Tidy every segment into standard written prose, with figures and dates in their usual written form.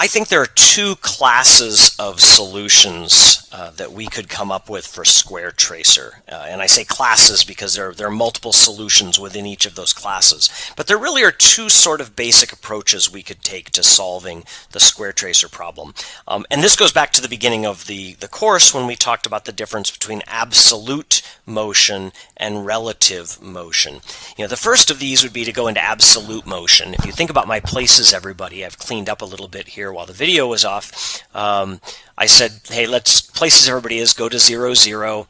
I think there are two classes of solutions that we could come up with for square tracer. And I say classes because there are multiple solutions within each of those classes. But there really are two sort of basic approaches we could take to solving the square tracer problem. And this goes back to the beginning of the course when we talked about the difference between absolute motion and relative motion. The first of these would be to go into absolute motion. If you think about my places, everybody, I've cleaned up a little bit here while the video was off. I said, hey, let's places everybody is, go to 0, 0,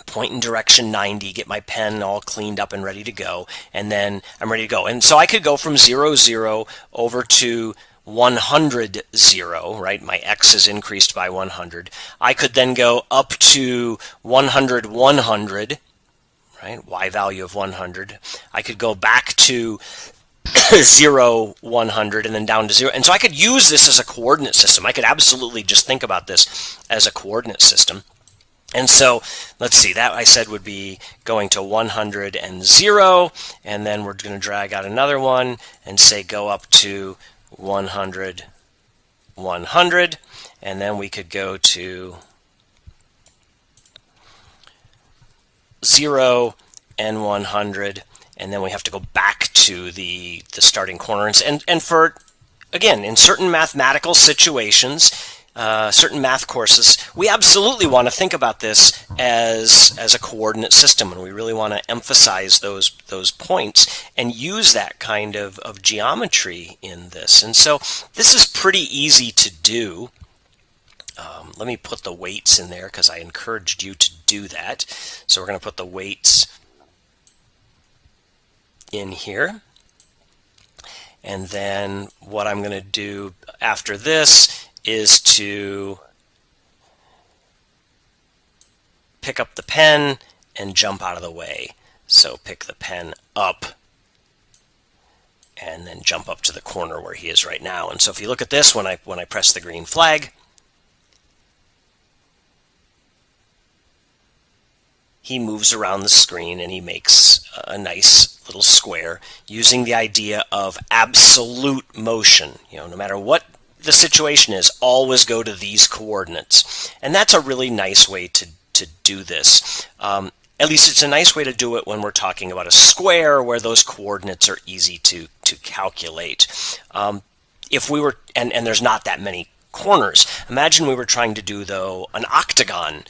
point in direction 90, get my pen all cleaned up and ready to go, and then I'm ready to go. And so I could go from 0, 0 over to 100, 0, right? My x is increased by 100. I could then go up to 100, 100, right? Y value of 100. I could go back to 0, 100, and then down to 0. And so I could use this as a coordinate system. I could absolutely just think about this as a coordinate system. And so let's see, that I said would be going to 100 and 0, and then we're going to drag out another one and say go up to 100, 100, and then we could go to 0 and 100, and then we have to go back to the starting corner. And for, again, in certain mathematical situations, certain math courses, we absolutely want to think about this as a coordinate system, and we really want to emphasize those points and use that kind of geometry in this. And so this is pretty easy to do. Let me put the weights in there because I encouraged you to do that. So we're going to put the weights in here. And then what I'm going to do after this is to pick up the pen and jump out of the way. So pick the pen up and then jump up to the corner where he is right now. And so if you look at this, when I press the green flag, he moves around the screen and he makes a nice little square using the idea of absolute motion. No matter what the situation is, always go to these coordinates. And that's a really nice way to do this. At least it's a nice way to do it when we're talking about a square where those coordinates are easy to calculate. If we were, and there's not that many corners, imagine we were trying to do, though, an octagon.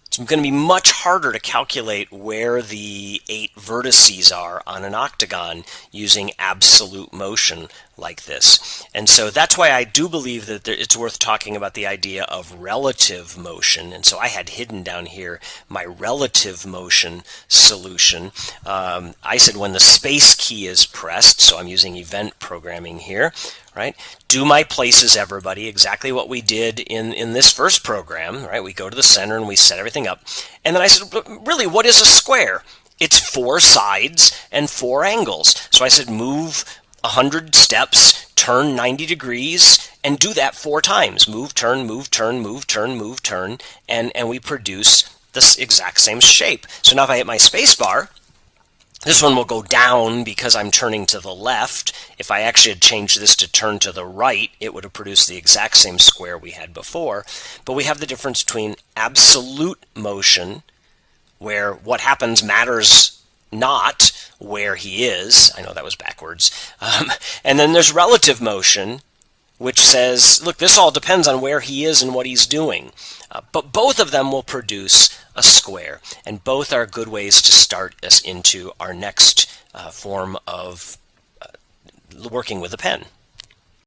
It's going to be much harder to calculate where the 8 vertices are on an octagon using absolute motion like this. And so that's why I do believe that it's worth talking about the idea of relative motion. And so I had hidden down here my relative motion solution. I said when the space key is pressed, so I'm using event programming here, right? Do my places, everybody, exactly what we did in this first program, right? We go to the center and we set everything up. And then I said, really, what is a square? It's 4 sides and 4 angles. So I said, move 100 steps, turn 90 degrees, and do that 4 times. Move, turn, move, turn, move, turn, move, turn, and we produce this exact same shape. So now if I hit my space bar, this one will go down because I'm turning to the left. If I actually had changed this to turn to the right, it would have produced the exact same square we had before. But we have the difference between absolute motion, where what happens matters not where he is. I know that was backwards. And then there's relative motion, which says, look, this all depends on where he is and what he's doing. But both of them will produce a square, and both are good ways to start us into our next form of working with a pen.